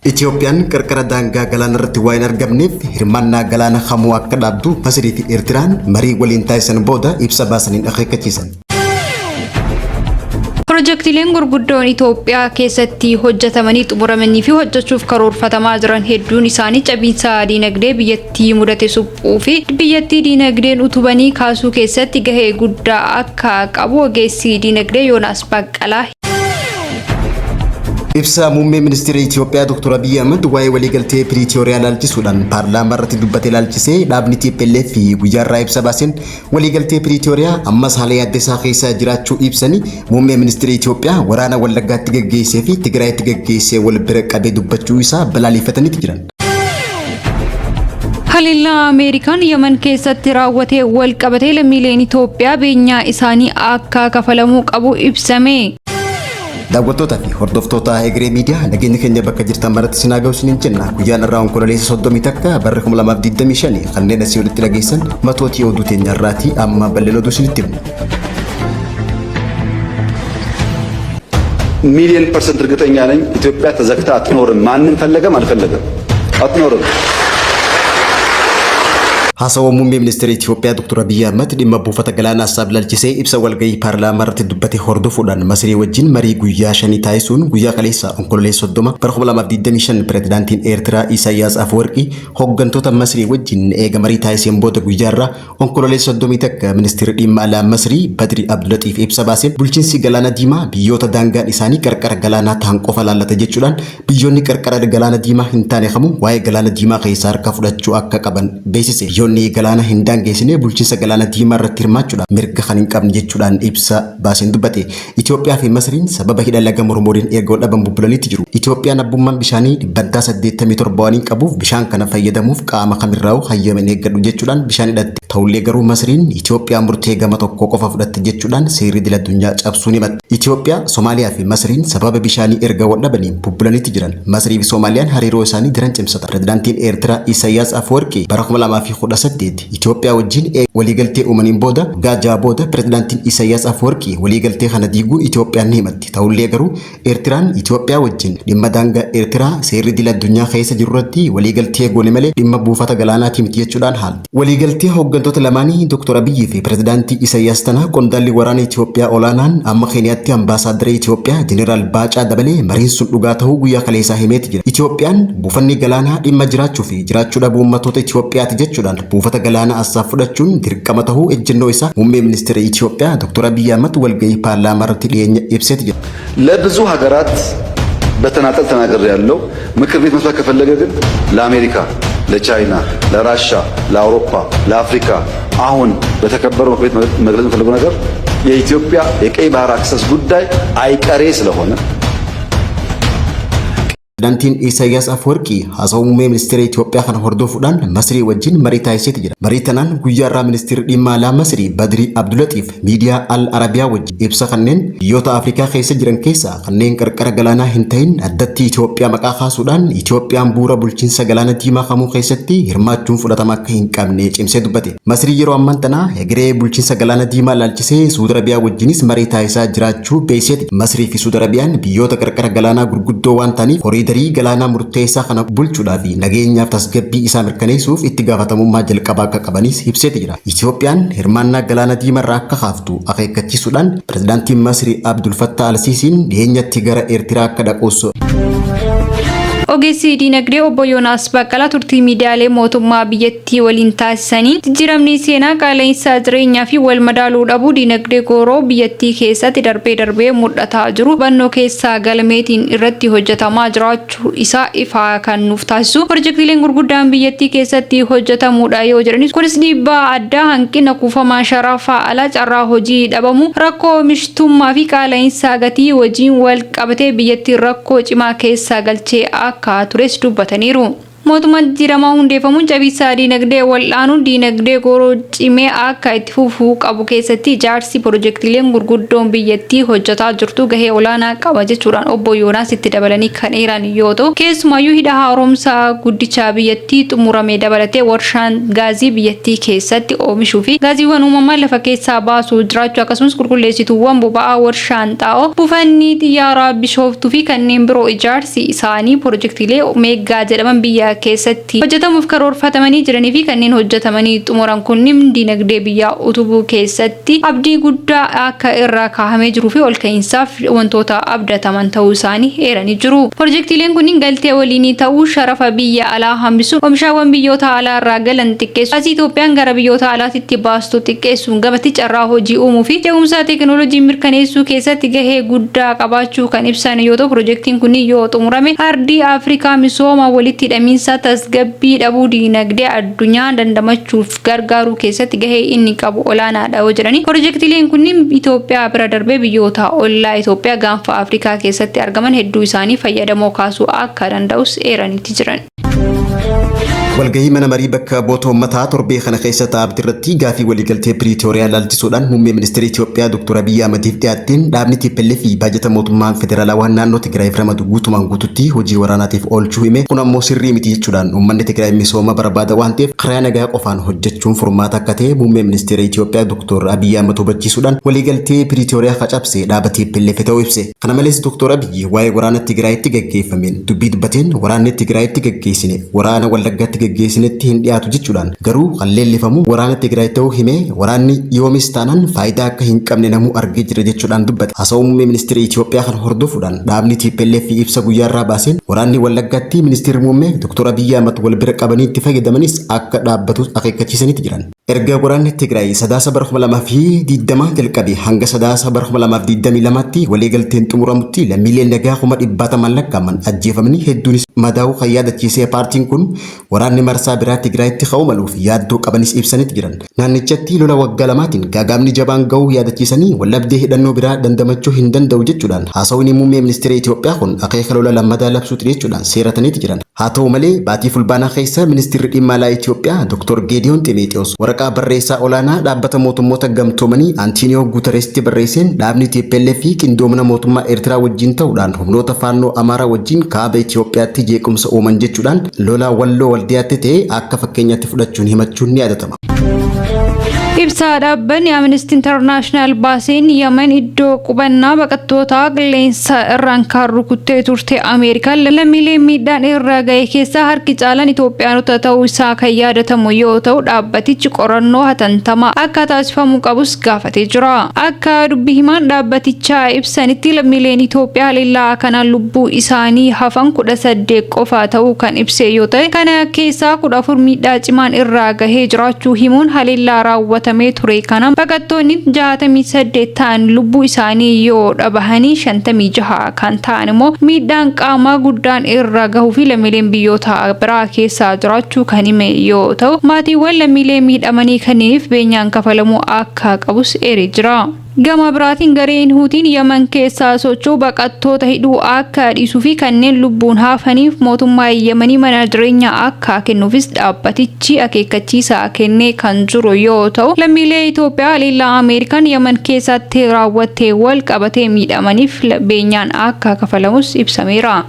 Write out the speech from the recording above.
Itoophiyaan qarqara daangaa galaana irratti waan hin argamneef hirmaannaa galaana hamuu akka dhaabdu Masrii fi Eertiraan marii waliin taasisan booda ibsa baasaniin akeekkachiisan. Pirojektiileen gurguddoon Itoophiyaa keessatti hojjetamanii xumuramanii fi hojjechuuf karoorfatamaa jiran hedduun isaanii cabiinsa diinagdee biyyattii mudate suphuu fi biyyattii diinagdeen utubanii kaasuu keessatti gahee guddaa akka qabu ogeessi diinagdee Yoonaas Baqqalaa Ibsa muummee ministeera Itoophiyaa Dr. Abiy Ahmed waa'ee waliigaltee Piriitooriyaa ilaalchisuudhaan paarlaamaa irratti dubbate ilaalchisee dhaabni TPLF fi guyyaarraa ibsa baaseen waliigaltee Piriitooriyaa ammas haala yaaddeessaa keessa jiraachuu ibsanii muummee ministeera Itoophiyaa waraana Wallaggaatti gaggeessee fi Tigraayitti gaggeessee wal bira qabee dubbachuu isaa balaaleffatanii jiran. Haliilla Ameerikaan Yemen keessatti raawwatee wal qabatee lammiileen Itoophiyaa beenyaa isaanii akka kafalamuu qabu ibsame. Daawwattoota fi hordoftoota Egeree Miidiyaa nageenya keenya bakka jirtan maratti sinaa ga'u isiniin jenna. Guyyaan irraa onkololeessa 30 takka barra 2025 kanneen asii walitti dhageessan matootii oduu teenya irraatii amma bal'ina oduu isinitti himna. ሚሊዮን ፐርሰንት እርግጠኛ ነኝ ኢትዮጵያ ተዘግታ አትኖርም። ማንም ፈለገም አልፈለገም አትኖርም። Hasawa muummee ministeera Itoophiyaa Dr. Abiy Ahmed dhimma buufata galaanaa Assab ilaalchisee ibsa walgahii paarlaamaa irratti dubbate hordofuudhaan Masrii wajjin marii guyyaa 5 taasisuun guyyaa kaleessa onkololeessa 30 bara 2025 pireezidaantiin Eertiraa Isaayyaas Afwerqii hooggantoota Masrii wajjin eega marii taasiseen booda guyyaarraa onkololeessa 30 takka ministeerri dhimma alaa Masrii Badri Abdulatiif ibsa baaseen bulchiinsi galaana diimaa biyyoota daangaan isaanii qarqara galaanaa ta'an qofa laallata jechuudhaan biyyoonni qarqara galaana diimaa hin taane kamuu waa'ee galaana diimaa keessaa harka fudhachuu akka qaban beeksise. Biyyoonni galaana hin daangeessine bulchiinsa galaana diimaa irratti hirmaachuudhaan mirga kan hin qabne jechuudhaan ibsa baaseen dubbate. Itoophiyaa fi Masriin sababa hidha laga Mormooriin erga dhaban bubbulaniitti jiru. Itoophiyaan abbummaan bishaanii dhibbantaa 87 waan qabuuf bishaan kana fayyadamuuf qaama kamirraa'u hayyaman eeggadhu jechuudhaan bishaan hidhatte. Ta'ullee garuu Masriin Itoophiyaa murtee gama tokko qofa fudhatte jechuudhaan seerri idil addunyaa cabsuun himatte. Itoophiyaa, Soomaaliyaa fi Masriin sababa bishaanii erga dhabaniin bubbulaniitti jiran. Masrii fi Soomaaliyaan hariiroo isaanii daran cimsata. Pireezidaantiin Eertiraa Isaayyaas Afwerqii bara 2018 Itoophiyaa wajjin waliigaltee uumaniin booda gaajaa booda pireezidaantiin Isaayyaas Afwerqii waliigaltee kana diiguun Itoophiyaan ni himatti. Ta'ullee garuu Eertiraan Itoophiyaa wajjin dhimma daangaa Eertiraa seerri idil addunyaa keessa jiru irratti waliigaltee goone malee dhimma buufata galaanaatii miti jechuudhaan haalti. Waliigaltee hooggantoota lamaanii Dr. Abiy fi pireezidaantii Isaayyaas tanaa qondaalli waraana Itoophiyaa olaanaan amma Keeniyaatti ambaasaaddara Itoophiyaa Jeneraal Baacaa dabalee mariin sun dhugaa ta'uu guyyaa kaleessaa himeeti jira. Itoophiyaan buufanni galaanaa dhimma jiraachuu fi jiraachuu dhabuu uummattoota Itoophiyaati jechuudhaan buufata galaanaa Assab fudhachuun dirqama ta'uu ejjennoo isaa muummee ministeera Itoophiyaa Dr. Abiy Ahmed walgahii paarlaamaa irratti dhiyeenya ibseeti jira. ለብዙ ሀገራት በተናጠል ተናገር ያለው ምክር ቤት መስራት ከፈለገ ግን ለአሜሪካ፣ ለቻይና፣ ለራሻ፣ ለአውሮፓ፣ ለአፍሪካ አሁን በተከበረው ምክር ቤት መግለጽ የፈለገው ነገር የኢትዮጵያ የቀይ ባህር አክሰስ ጉዳይ አይቀሬ ስለሆነ Pireezidaantiin Isaayyaas Afwerqii haasawaa muummee ministeera Itoophiyaa kana hordofuudhaan Masrii wajjin marii taasiseeti jira. Marii tanaan guyyaarraa ministeerri dhimma alaa Masrii Badri Abdulatiif miidiyaa Al Arabiyaa wajjin ibsa kanneen biyyoota Afrikaa keessa jiran keessaa kanneen qarqara galaanaa hin ta'in addatti Itoophiyaa maqaa kaasuudhaan Itoophiyaan bu'uura bulchiinsa galaana diimaa kamuu keessatti hirmaachuun fudhatama akka hin qabne cimsee dubbate. Masrii yeroo ammaan tanaa egeree bulchiinsa galaana diimaa ilaalchisee Suudi Arabiyaa wajjinis marii taasisaa jiraachuu beeksiseeti. Masrii fi Suudi Arabiyaan biyyoota qarqara galaanaa gurguddoo waan ta'aniif darii galaanaa murteessaa kana bulchuudhaa fi nageenyaaf tasgabbii isaa mirkaneessuuf itti gaafatamummaa jalqabaa akka qabanis ibseeti jira. Itoophiyaan hirmaannaa galaana diimarraa akka kaaftu akeekkachiisuudhaan pireezidaantiin Masrii Abdul Fattah Al-Siisiin dhiyeenyatti gara Eertiraa akka dhaquusu. Ogeessi diinagdee obbo Yoonaas Baqqalaa turtii miidiyaalee mootummaa biyyattii waliin taasisanii jijjiiramni seenaa qaala'insa jireenyaa fi wal madaaluu dhabuu diinagdee gooroo biyyattii keessatti darbee mul'ataa jiru hubannoo keessaa galmeetiin irratti hojjetamaa jiraachuu isaa ifaa kan nuuf taasisu. Pirojektiileen gurguddaan biyyattii keessatti hojjetamuudha yoo jedhanis kunis dhiibbaa addaa hanqina kuufamaa sharafaa alaa carraa hojii dhabamu rakkoo oomishtummaa fi qaala'insa gatii wajjin wal qabatee biyyattii rakkoo cimaa keessa galchee akka tures dubbataniiru. mootummaan jijjiiramaa hundeeffamuun jabiinsa diinagdee wal'aanuun diinagdee gooroo cimee akka itti fufuu qabu keessatti ijaarsi piroojeektiileen gurguddoon biyyattii hojjetaa jirtu gahee olaanaa qaba jechuudhaan obbo Yoonaas itti dabalanii kan eeran yoo ta'u keessumayyuu hidha haaromsaa guddicha biyyattii xumuramee dabalatee warshaan gaazii biyyattii keessatti oomishuu fi gaaziiwwan uumamaa lafa keessaa baasuu jiraachuu akkasumas qulqulleessituuwwan boba'aa warshaan xaa'oo buufanni xiyyaaraa Bishooftuu fi kanneen biroo ijaarsi isaanii piroojeektiilee meegaa jedhaman biyya keessatti hojjetamuuf karoorfatamanii jiranii fi kanneen hojjetamanii xumuran kunniin diinagdee biyyaa utubuu keessatti abdii guddaa akka irraa kaahamee jiruu fi ol ka'iinsaaf wantoota abdataman ta'uu isaanii eeranii jiru. Piroojeektiileen kunniin galtee waliinii ta'uu sharafa biyya alaa hambisuun oomishaawwan biyyoota alaa irraa galan xiqqeessu asii Itoophiyaan gara biyyoota alaatti baastu xiqqeessuun gamatti carraa hojii uumuu fi ce'umsa teekinooloojii mirkaneessuu keessatti gahee guddaa qabaachuu kan ibsan yoo ta'u piroojeektiin kunniin yoo xumurame ardii Afrikaa misooma walitti hidhamiinsa tasgabbii dhabuu diinagdee addunyaa dandamachuuf gargaaruu keessatti gahee inni qabu olaanaadha jedhanii piroojeektiileen kunniin Itoophiyaa bira darbee biyyoota ollaa Itoophiyaa gaanfa Afrikaa keessatti argaman hedduu isaanii fayyadamoo kaasuu akka danda'us eeranitti jiran. walgahii mana marii bakka boota uummataa torbee kana keessa taa'abdi irratti gaafii waliigaltee Piriitooriyaa laalchisuudhaan muummee ministeera Itoophiyaa Dr. Abiyyi Ahmediif dhiyaatteen dhaabni TPLF fi baajata mootummaan federaalawaa naannoo Tigraayiif ramadu guutumaan guututti hojii waraanaatiif oolchuu hime kun ammoo sirrii miti jechuudhaan uummanni Tigraay misooma barbaada waan ta'eef karaa nagaa qofaan hojjechuun furmaata akka ta'e muummee ministeera Itoophiyaa Dr. Abiyyi Ahmed hubachiisuudhaan waliigaltee Piriitooriyaa facabsee dhaaba TPLF ta'uu ibse. Kana malees Dr. Abiyyi waa'ee waraana Tigraayitti gaggeeffameen dubbii dubbateen waraanni Tigraayitti gaggeessine waraana Wallaggaatti gaggeessinetti hin dhiyaatu jechuudhaan garuu qalleellifamu waraana Tigraay ta'uu hime waraanni yoomis taanaan faayidaa akka hin qabne namuu argee jira jechuudhaan dubbate. Haasawaa muummee ministeera Itoophiyaa kan hordofuudhaan dhaabni TPLF ibsa guyyaarraa baaseen waraanni Wallaggaatti ministeerri muummee Dr. Abiyyi Ahmed wal bira qabanii itti fayyadamanis akka dhaabbatu akeekkachiisaniiti jiran. Erga waraanni Tigraay sadaasa bara 2020 jalqabe hanga sadaasa bara 2022tti waliigalteen xumuramutti lammiileen nagaa 100,000 lakkaa'aman ajjeefamanii hedduunis madaa'uu kan yaadachiisee paartiin kun waraanni marsaa biraa Tigraayitti ka'uu maluuf yaaddoo qabanis ibsanitti jiran. Naannichatti lola waggaa lamaatiin gaagaamni jabaan ga'uu yaadachiisanii wallabdee hidhannoo biraa dandamachuu hin danda'u jechuudhaan haasawni muummee ministeera Itoophiyaa kun akeeka lola lammadaa labsuuti jechuudhaan seerataniiti jiran. Haa ta'u malee baatii fulbaanaa keessa ministeerri dhimma alaa Itoophiyaa Dr. Geediyoon Ximeexiyoos waraqaa barreessaa olaanaa dhaabbata mootummoota gamtoomanii Antiiniyoo Guutereesitti barreesseen dhaabni TPLF fi qindoomina mootummaa Eertiraa wajjin ta'uudhaan humnoota faannoo Amaaraa wajjin kaaba Itoophiyaatti jeequmsa uuman jechuudhaan lola walloo waldiyaatti ta'e akka fakkeenyaatti fudhachuun himachuun ni yaadatama. Ibsa dhaabbanni Amnesty International baaseen Yemen iddoo qubannaa baqattoota qilleensa irraan kan rukuttee turte Ameerikaan lammiilee miidhaan irra ga'e keessaa harki caalaan Itoophiyaanota ta'uu isaa kan yaadatamu yoo ta'u dhaabbatichi qorannoo hatattamaa akka taasifamuu qabus gaafatee jira. Akka dubbii himaan dhaabbatichaa ibsanitti lammiileen Itoophiyaa haleellaa kanaan lubbuu isaanii hafan 18 qofa ta'uu kan ibse yoo ta'e kana keessaa 14 miidhaa cimaan irra gahee jiraachuu himuun haleellaa raawwatame ture kanaan baqattoonni 68 ta'an lubbuu isaanii yoo dhabahanii 56 kan ta'an immoo miidhaan qaamaa guddaan irra gahuu fi lammiileen biyyoota biraa keessa jiraachuu kan hime yoo ta'u maatiiwwan lammiilee miidhamanii kanneeniif beenyaan kafalamuu akka qabus eeree jira. Gama biraatiin gareen Huutiin Yemen keessaa socho'u baqattoota hidhuu akka dhiisuu fi kanneen lubbuun hafaniif mootummaa Yemenii mana jireenyaa akka kennuufis dhaabbatichi akeekkachiisa kennee kan jiru yoo ta'u lammiilee Itoophiyaa haleellaa Ameerikaan Yemen keessatti raawwattee wal qabatee miidhamaniif beenyaan akka kafalamus ibsameera.